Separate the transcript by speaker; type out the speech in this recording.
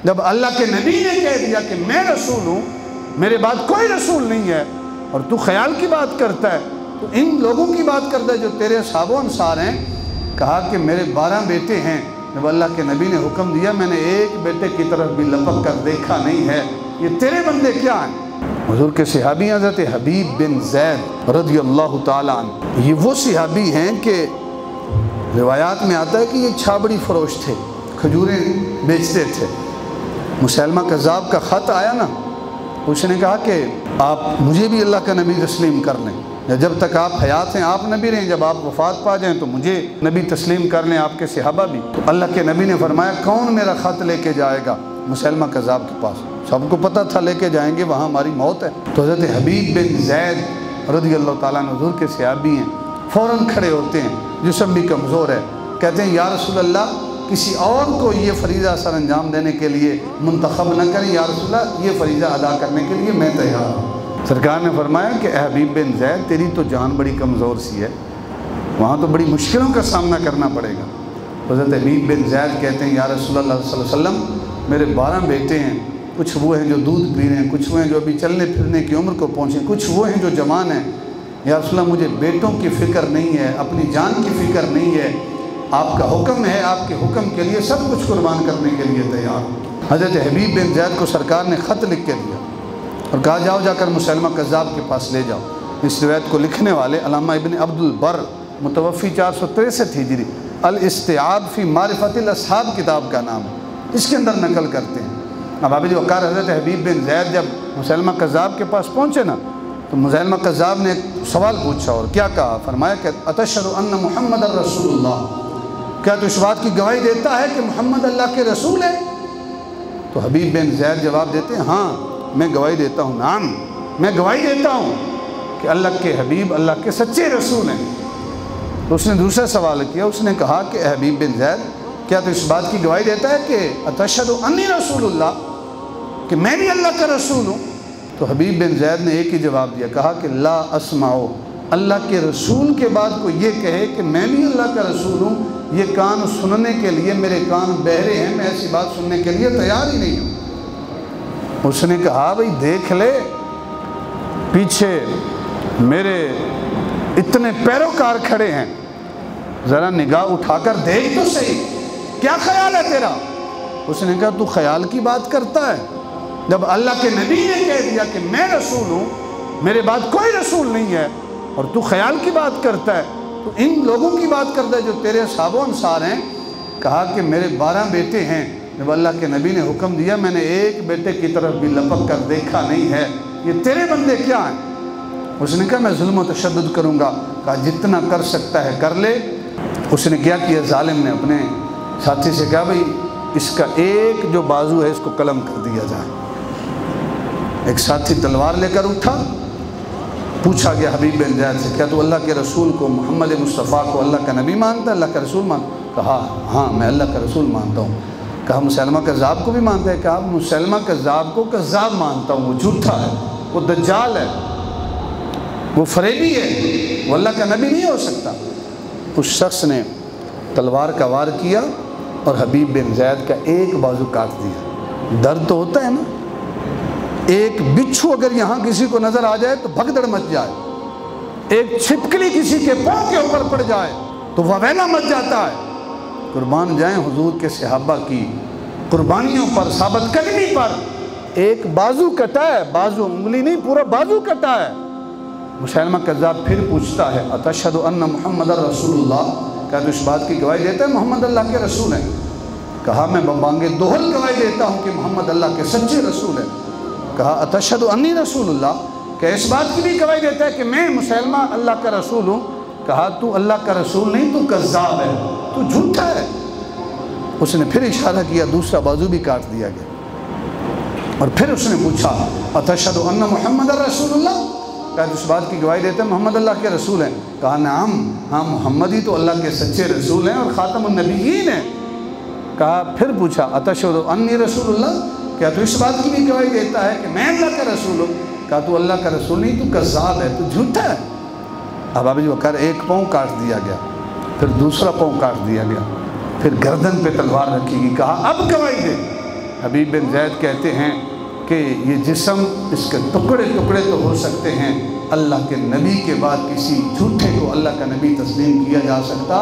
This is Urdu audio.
Speaker 1: جب اللہ کے نبی نے کہہ دیا کہ میں رسول ہوں، میرے بعد کوئی رسول نہیں ہے، اور تو خیال کی بات کرتا ہے، تو ان لوگوں کی بات کرتا ہے جو تیرے اصحاب و انصار ہیں۔ کہا کہ میرے 12 بیٹے ہیں، جب اللہ کے نبی نے حکم دیا میں نے ایک بیٹے کی طرف بھی لپک کر دیکھا نہیں ہے، یہ تیرے بندے کیا ہیں؟ حضور کے صحابی حضرت حبیب بن زید رضی اللہ تعالیٰ عنہ، یہ وہ صحابی ہیں کہ روایات میں آتا ہے کہ یہ چھابڑی فروش تھے، کھجوریں بیچتے تھے۔ مسیلمہ کذاب کا خط آیا نا، اس نے کہا کہ آپ مجھے بھی اللہ کا نبی تسلیم کر لیں، یا جب تک آپ حیات ہیں آپ نبی رہیں، جب آپ وفات پا جائیں تو مجھے نبی تسلیم کر لیں، آپ کے صحابہ بھی۔ تو اللہ کے نبی نے فرمایا کون میرا خط لے کے جائے گا مسیلمہ کذاب کے پاس؟ سب کو پتہ تھا لے کے جائیں گے، وہاں ہماری موت ہے۔ تو حضرت حبیب بن زید رضی اللہ تعالیٰ عنہ حضور کے صحابی ہیں، فوراً کھڑے ہوتے ہیں، جسم بھی کمزور ہے، کہتے ہیں یا رسول اللہ کسی اور کو یہ فریضہ سر انجام دینے کے لیے منتخب نہ کریں، یا رسول اللہ یہ فریضہ ادا کرنے کے لیے میں تیار ہوں۔ سرکار نے فرمایا کہ اے حبیب بن زید تیری تو جان بڑی کمزور سی ہے، وہاں تو بڑی مشکلوں کا سامنا کرنا پڑے گا۔ حضرت حبیب بن زید کہتے ہیں یا رسول اللہ صلی اللہ علیہ وسلم میرے 12 بیٹے ہیں، کچھ وہ ہیں جو دودھ پی رہے ہیں، کچھ وہ ہیں جو ابھی چلنے پھرنے کی عمر کو پہنچے، کچھ وہ ہیں جو جوان ہیں، یا رسول اللہ مجھے بیٹوں کی فکر نہیں ہے، اپنی جان کی فکر نہیں ہے، آپ کا حکم ہے، آپ کے حکم کے لیے سب کچھ قربان کرنے کے لیے تیار ہوں۔ حضرت حبیب بن زید کو سرکار نے خط لکھ کے دیا اور کہا جاؤ جا کر مسیلمہ کذاب کے پاس لے جاؤ۔ اس روایت کو لکھنے والے علامہ ابن عبد البر متوفی 463 ہجری الاستیعاب فی معرفت الاصحاب کتاب کا نام ہے، اس کے اندر نقل کرتے ہیں۔ اب ابن وقار حضرت حبیب بن زید جب مسیلمہ کذاب کے پاس پہنچے نا تو مسیلمہ کذاب نے ایک سوال پوچھا اور کیا کہا؟ فرمایا کہ اتشہد ان محمد الرسول اللہ، کیا تو اس بات کی گواہی دیتا ہے کہ محمد اللہ کے رسول ہے؟ تو حبیب بن زید جواب دیتے ہیں ہاں میں گواہی دیتا ہوں، نعم میں گواہی دیتا ہوں کہ اللہ کے حبیب اللہ کے سچے رسول ہیں۔ تو اس نے دوسرا سوال کیا، اس نے کہا کہ اے حبیب بن زید کیا تو اس بات کی گواہی دیتا ہے کہ اتشہد انی رسول اللہ، کہ میں بھی اللہ کا رسول ہوں؟ تو حبیب بن زید نے ایک ہی جواب دیا، کہا کہ لا اسمعو، اللہ کے رسول کے بعد کو یہ کہے کہ میں بھی اللہ کا رسول ہوں، یہ کان سننے کے لیے میرے کان بہرے ہیں، میں ایسی بات سننے کے لیے تیار ہی نہیں ہوں۔ اس نے کہا بھئی دیکھ لے پیچھے میرے اتنے پیروکار کھڑے ہیں، ذرا نگاہ اٹھا کر دیکھ تو صحیح، کیا خیال ہے تیرا؟ اس نے کہا تو خیال کی بات کرتا ہے، جب اللہ کے نبی نے کہہ دیا کہ میں رسول ہوں، میرے بعد کوئی رسول نہیں ہے، اور تو خیال کی بات کرتا ہے، تو ان لوگوں کی بات کرتا ہے جو تیرے اصحاب و انصار ہیں۔ کہا کہ میرے 12 بیٹے ہیں، جب اللہ کے نبی نے حکم دیا میں نے ایک بیٹے کی طرف بھی لپک کر دیکھا نہیں ہے، یہ تیرے بندے کیا ہیں؟ اس نے کہا میں ظلم و تشدد کروں گا۔ کہا جتنا کر سکتا ہے کر لے۔ اس نے کیا کیا؟ ظالم نے اپنے ساتھی سے کہا بھئی اس کا ایک جو بازو ہے اس کو قلم کر دیا جائے۔ ایک ساتھی تلوار لے کر اٹھا، پوچھا گیا حبیب بن زید سے کیا تو اللہ کے رسول کو محمد مصطفیٰ کو اللہ کا نبی مانتا ہے، اللہ کا رسول مانتا ہے؟ کہا ہاں میں اللہ کا رسول مانتا ہوں۔ کہا مسیلمہ کذاب کو بھی مانتا ہے؟ کہا مسیلمہ کذاب کو کذاب مانتا ہوں، وہ جھوٹا ہے، وہ دجال ہے، وہ فریبی ہے، وہ اللہ کا نبی نہیں ہو سکتا۔ اس شخص نے تلوار کا وار کیا اور حبیب بن زید کا ایک بازو کاٹ دیا۔ درد تو ہوتا ہے نا، ایک بچھو اگر یہاں کسی کو نظر آ جائے تو بھگدڑ مچ جائے، ایک چھپکلی کسی کے پاؤں کے اوپر پڑ جائے تو وویلا مچ جاتا ہے۔ قربان جائیں حضور کے صحابہ کی قربانیوں پر، ثابت قدمی پر، ایک بازو کٹا ہے، بازو انگلی نہیں پورا بازو کٹا ہے۔ مسیلمہ کذاب پھر پوچھتا ہے اتشہد ان محمد رسول اللہ، کیا تو اس بات کی گواہی دیتا ہے محمد اللہ کے رسول ہیں؟ کہا میں ببانگے دوہل گواہی دیتا ہوں کہ محمد اللہ کے سچے رسول ہیں۔ کہا اتشہد انی رسول اللہ، کہ اس بات کی بھی گواہی دیتا ہے کہ میں مسیلمہ اللہ کا رسول ہوں؟ کہا تو اللہ کا رسول نہیں، تو کذاب ہے، تو جھوٹا ہے۔ اس نے پھر اشارہ کیا، دوسرا بازو بھی کاٹ دیا گیا، اور پھر اس نے پوچھا اتشہد ان محمد رسول اللہ، کہا اس بات کی گواہی دیتے ہیں محمد اللہ کے رسول ہیں؟ کہا نعم ہاں محمد ہی تو اللہ کے سچے رسول ہیں اور خاتم النبیین ہیں۔ کہا پھر پوچھا اتشہد انی رسول اللہ، کیا تو اس بات کی بھی گواہی دیتا ہے کہ میں اللہ کا رسول ہوں؟ کہا تو اللہ کا رسول نہیں، تو کذاب ہے، تو جھوٹا ہے۔ اب ابی بکر ایک پاؤں کاٹ دیا گیا، پھر دوسرا پاؤں کاٹ دیا گیا، پھر گردن پہ تلوار رکھی گئی، کہا اب گواہی دے۔ حبیب بن زید کہتے ہیں کہ یہ جسم اس کے ٹکڑے ٹکڑے تو ہو سکتے ہیں، اللہ کے نبی کے بعد کسی جھوٹے کو اللہ کا نبی تسلیم کیا جا سکتا